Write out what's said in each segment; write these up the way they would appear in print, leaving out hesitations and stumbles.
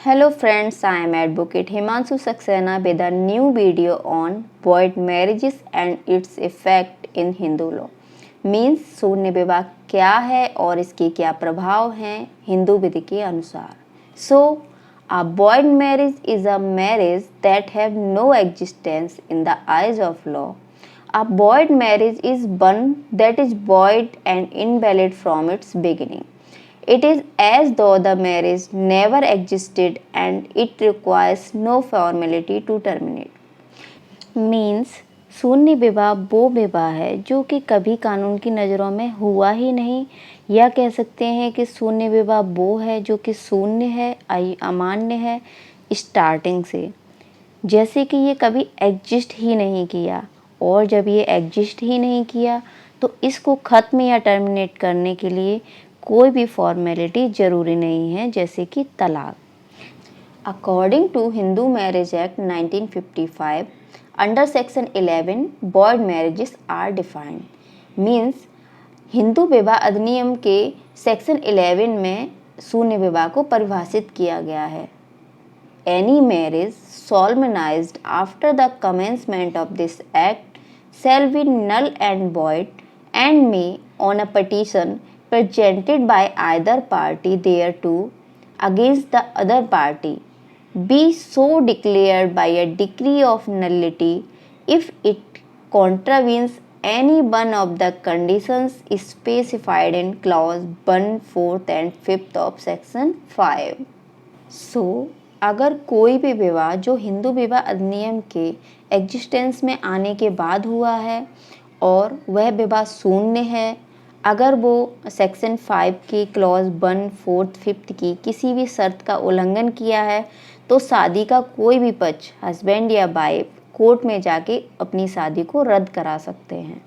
Hello friends, I am Advocate Himanshu Saxena with a new video on void marriages and its effect in Hindu law. Means शून्य विवाह क्या है और इसके क्या प्रभाव हैं हिंदू विधि के अनुसार. So, a void marriage is a marriage that have no existence in the eyes of law. A void marriage is one that is void and invalid from its beginning. It is as though the marriage never existed and it requires no formality to terminate. Means शून्य विवाह वो विवाह है जो कि कभी कानून की नज़रों में हुआ ही नहीं, या कह सकते हैं कि शून्य विवाह वो है जो कि शून्य है, अमान्य है स्टार्टिंग से, जैसे कि ये कभी एग्जिस्ट ही नहीं किया. और जब ये एग्जिस्ट ही नहीं किया तो इसको ख़त्म या टर्मिनेट करने के लिए कोई भी फॉर्मेलिटी ज़रूरी नहीं है, जैसे कि तलाक. According to Hindu marriage act 1955 under section 11 void marriages are defined. Means Hindu विवाह अधिनियम के सेक्शन 11 में शून्य विवाह को परिभाषित किया गया है. Any marriage solemnized after the commencement of this act shall be null and void and may on a petition presented by either party thereto against the other party be so declared by a decree of nullity if it contravenes any one of the conditions specified in clause 1, 4th and 5th of section 5. So, अगर कोई भी विवाह जो हिंदू विवाह अधिनियम के existence में आने के बाद हुआ है और वह विवाह शून्य है, अगर वो सेक्शन 5 की क्लॉज 1, 4th, 5th की किसी भी शर्त का उल्लंघन किया है, तो शादी का कोई भी पक्ष हस्बैंड या वाइफ कोर्ट में जाके अपनी शादी को रद्द करा सकते हैं.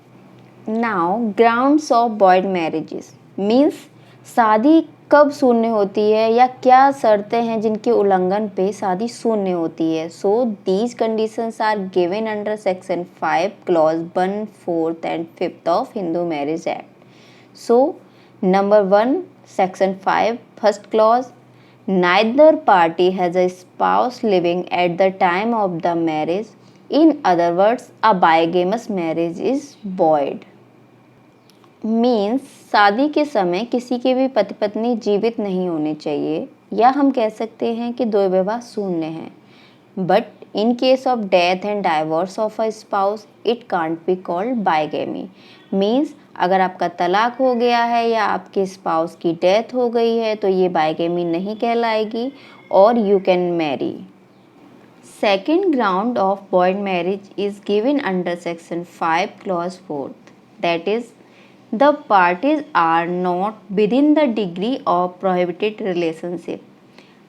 Now grounds of void marriages means शादी कब शून्य होती है या क्या शर्तें हैं जिनके उल्लंघन पे शादी शून्य होती है. So these conditions are given under section 5 clause 1, 4th and 5th of Hindu marriage act. So number 1 section 5 first clause, neither party has a spouse living at the time of the marriage. In other words, a bigamous marriage is void. Means शादी के समय किसी के भी पति पत्नी जीवित नहीं होने चाहिए, या हम कह सकते हैं कि दो विवाह शून्य हैं. But in case of death and divorce of a spouse it can't be called bigamy. Means अगर आपका तलाक हो गया है या आपके स्पाउस की डेथ हो गई है तो ये बाइगेमी नहीं कहलाएगी और you can marry. Second ground of void marriage is given under section 5 clause 4th, that is the parties are not within the degree of prohibited relationship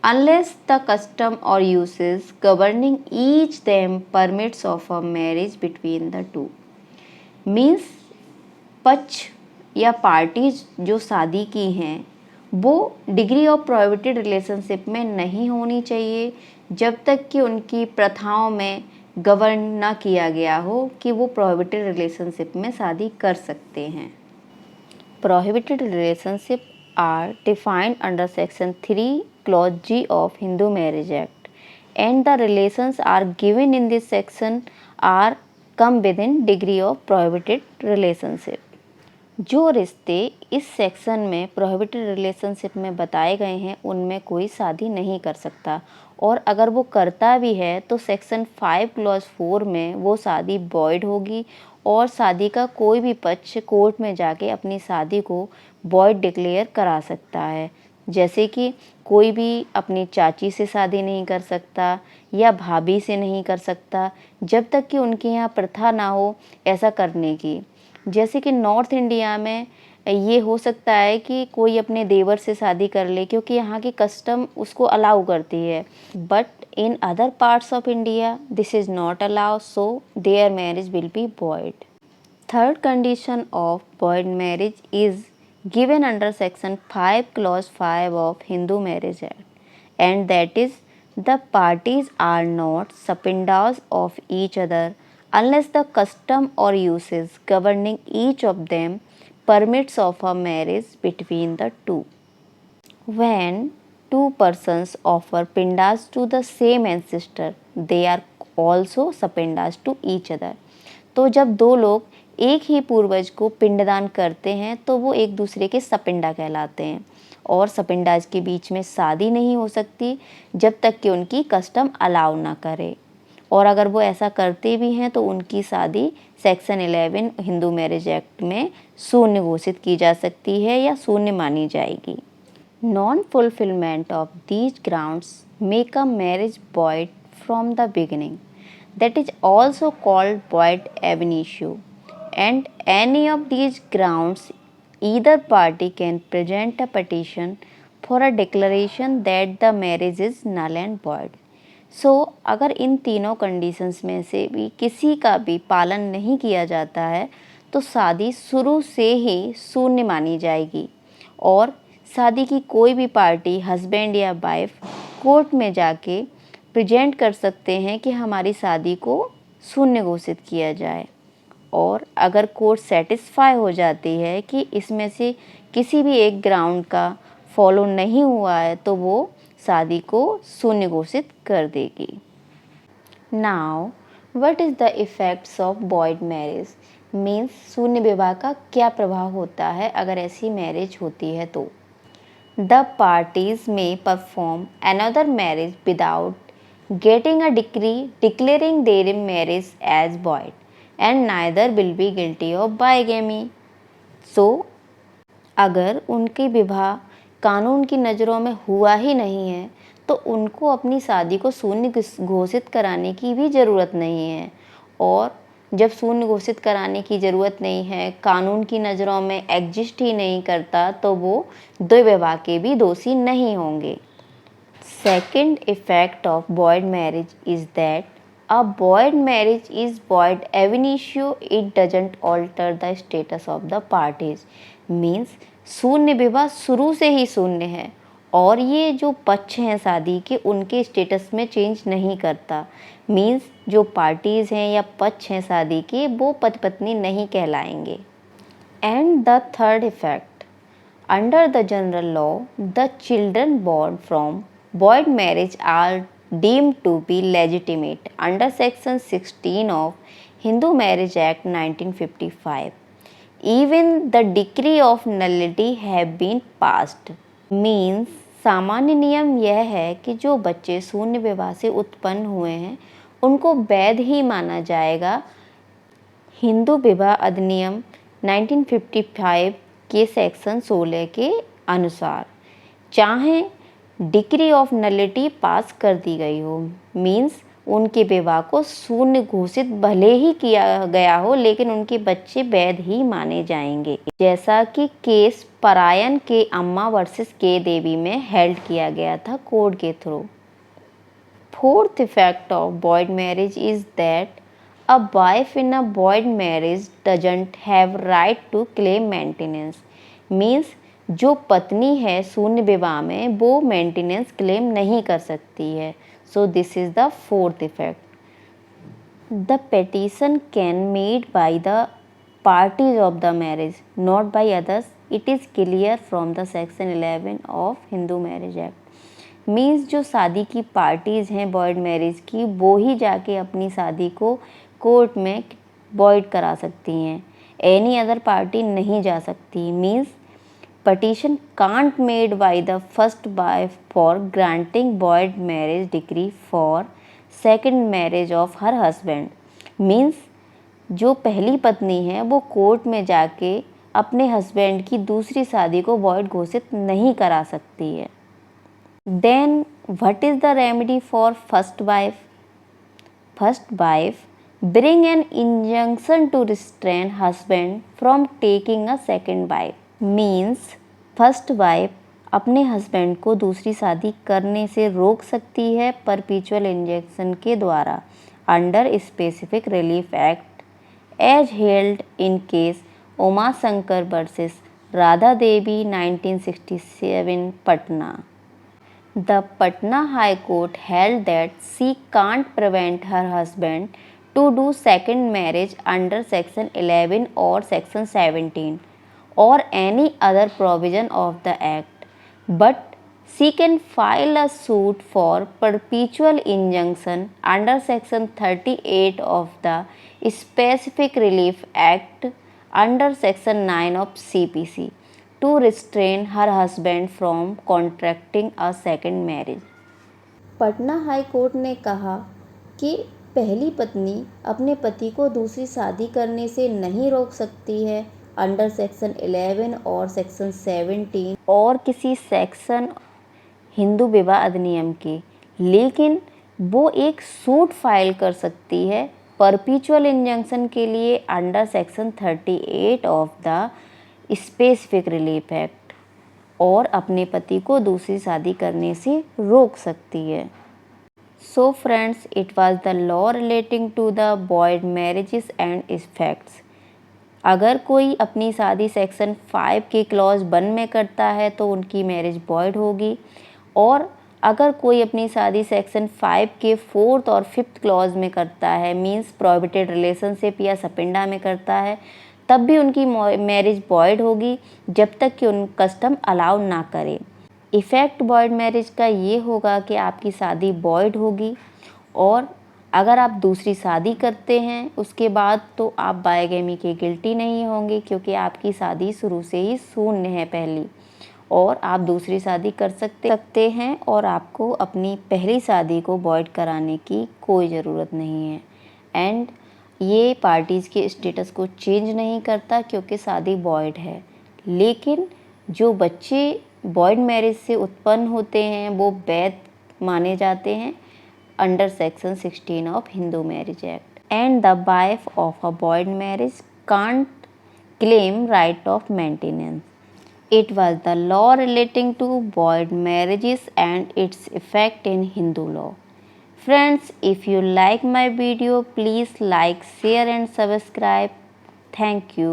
unless the custom or uses governing each them permits of a marriage between the two. Means पक्ष या parties जो शादी की हैं वो degree of prohibited relationship में नहीं होनी चाहिए जब तक कि उनकी प्रथाओं में गवर्न ना किया गया हो कि वो प्रोहिबिटेड रिलेशनशिप में शादी कर सकते हैं. Prohibited relationships are defined under section 3 clause G of Hindu Marriage Act, and the relations are given in this section are come within degree of prohibited relationship. जो रिश्ते इस सेक्शन में प्रोहिबिटेड रिलेशनशिप में बताए गए हैं उनमें कोई शादी नहीं कर सकता, और अगर वो करता भी है तो सेक्शन 5 क्लॉज 4 में वो शादी वॉइड होगी और शादी का कोई भी पक्ष कोर्ट में जाके अपनी शादी को वॉइड डिक्लेयर करा सकता है. जैसे कि कोई भी अपनी चाची से शादी नहीं कर सकता या भाभी से नहीं कर सकता जब तक कि उनके यहाँ प्रथा ना हो ऐसा करने की. जैसे कि नॉर्थ इंडिया में ये हो सकता है कि कोई अपने देवर से शादी कर ले क्योंकि यहाँ की कस्टम उसको अलाउ करती है, but in other parts of India this is not allowed, so their marriage will be void. Third condition of void marriage is given under section 5 clause 5 of Hindu Marriage Act, and that is the parties are not subordinates of each other unless the custom or uses governing each of them permits of a marriage between the two. When two persons offer pindas to the same ancestor, they are also sapindas to each other. तो जब दो लोग एक ही पूर्वज को पिंडदान करते हैं तो वो एक दूसरे के सपिंडा कहलाते हैं। और सपिंडाज के बीच में शादी नहीं हो सकती जब तक कि उनकी कस्टम अलाउ ना करे, और अगर वो ऐसा करते भी हैं तो उनकी शादी सेक्शन 11 हिंदू मैरिज एक्ट में शून्य घोषित की जा सकती है या शून्य मानी जाएगी। Non fulfilment of these grounds make a marriage void from the beginning, that is also called void ab initio, and any of these grounds either party can present a petition for a declaration that the marriage is null and void. सो अगर इन तीनों conditions में से भी किसी का भी पालन नहीं किया जाता है तो शादी शुरू से ही शून्य मानी जाएगी, और शादी की कोई भी पार्टी हस्बैंड या वाइफ कोर्ट में जाके प्रेजेंट कर सकते हैं कि हमारी शादी को शून्य घोषित किया जाए। और अगर कोर्ट सेटिस्फाई हो जाती है कि इसमें से किसी भी एक ग्राउंड का फॉलो नहीं हुआ है तो वो शादी को शून्य घोषित कर देगी। Now what is the effects of void marriage, means शून्य विवाह का क्या प्रभाव होता है अगर ऐसी मैरिज होती है तो। द पार्टीज में perform another marriage without getting a decree declaring their marriage as void, and neither will be guilty of bigamy. So अगर उनके विवाह कानून की नज़रों में हुआ ही नहीं है तो उनको अपनी शादी को शून्य घोषित कराने की भी ज़रूरत नहीं है, और जब शून्य घोषित कराने की ज़रूरत नहीं है, कानून की नज़रों में एग्जिस्ट ही नहीं करता, तो वो द्विविवाह के भी दोषी नहीं होंगे। Second effect of void marriage is that a void marriage is void ab initio, it doesn't alter the status of the parties. Means शून्य विवाह शुरू से ही शून्य है, और ये जो पक्ष हैं शादी के उनके स्टेटस में चेंज नहीं करता। मीन्स जो पार्टीज़ हैं या पक्ष हैं शादी के वो पति पत्नी नहीं कहलाएंगे। And the third effect, under the general law the children born from void marriage are deemed to be legitimate under section 16 of Hindu Marriage Act 1955. Even the decree of nullity have been passed. Means सामान्य नियम यह है कि जो बच्चे शून्य विवाह से उत्पन्न हुए हैं उनको वैध ही माना जाएगा हिंदू विवाह अधिनियम 1955 के सेक्शन 16 के अनुसार, चाहे डिक्री ऑफ नलिटी पास कर दी गई हो। मीन्स उनके विवाह को शून्य घोषित भले ही किया गया हो लेकिन उनके बच्चे वैध ही माने जाएंगे, जैसा कि केस परायन के अम्मा वर्सेस के देवी में हेल्ड किया गया था कोर्ट के through. Fourth effect of void marriage is that a wife in a void marriage doesn't have right to claim maintenance. Means जो पत्नी है शून्य विवाह में वो मेंटेनेंस क्लेम नहीं कर सकती है। So this is the fourth effect. The petition can made by the parties of the marriage not by others, it is clear from the section 11 of Hindu marriage act. Means जो शादी की parties हैं void marriage की वो ही जाके अपनी शादी को कोर्ट में वॉइड करा सकती हैं, एनी अदर पार्टी नहीं जा सकती। Means petition can't made by the first wife for granting void marriage decree for second marriage of her husband. Means जो पहली पत्नी है वो कोर्ट में जाके अपने हस्बैंड की दूसरी शादी को void घोषित नहीं करा सकती है। Then what is the remedy for first wife? First wife bring an injunction to restrain husband from taking a second wife. Means first wife अपने हस्बैंड को दूसरी शादी करने से रोक सकती है परपीचुअल इंजेक्शन के द्वारा under specific relief act as held in case Uma Shankar versus Radha Devi 1967 Patna. The Patna high court held that she can't prevent her husband to do second marriage under section 11 और section 17 or any other provision of the act, but she can file a suit for perpetual injunction under Section 38 of the Specific Relief Act under Section 9 of CPC to restrain her husband from contracting a second marriage. Patna high court ने कहा कि पहली पत्नी अपने पति को दूसरी शादी करने से नहीं रोक सकती है अंडर सेक्शन 11 और सेक्शन 17 और किसी सेक्शन हिंदू विवाह अधिनियम के, लेकिन वो एक सूट फाइल कर सकती है परपीचुअल इंजंक्शन के लिए under section 38 of the specific relief act और अपने पति को दूसरी शादी करने से रोक सकती है। So friends, it was the law relating to the void marriages and effects. अगर कोई अपनी शादी सेक्शन 5 के क्लॉज 1 में करता है तो उनकी मैरिज वॉइड होगी, और अगर कोई अपनी शादी सेक्शन 5 के 4th और 5th क्लॉज में करता है, मींस प्रोहिबिटेड रिलेशनशिप या सपिंडा में करता है, तब भी उनकी मैरिज वॉइड होगी जब तक कि उन कस्टम अलाउ ना करे। इफ़ेक्ट वॉइड मैरिज का ये होगा कि आपकी शादी वॉइड होगी, और अगर आप दूसरी शादी करते हैं उसके बाद तो आप बायगैमी के गिल्टी नहीं होंगे, क्योंकि आपकी शादी शुरू से ही शून्य है पहली, और आप दूसरी शादी कर सकते हैं और आपको अपनी पहली शादी को वॉइड कराने की कोई ज़रूरत नहीं है। एंड ये पार्टीज़ के स्टेटस को चेंज नहीं करता क्योंकि शादी वॉइड है। लेकिन जो बच्चे वॉइड मैरिज से उत्पन्न होते हैं वो वैध माने जाते हैं under section 16 of Hindu marriage act, and the wife of a void marriage can't claim right of maintenance. It was the law relating to void marriages and its effect in Hindu law. Friends, if you like my video, please like, share and subscribe. Thank you.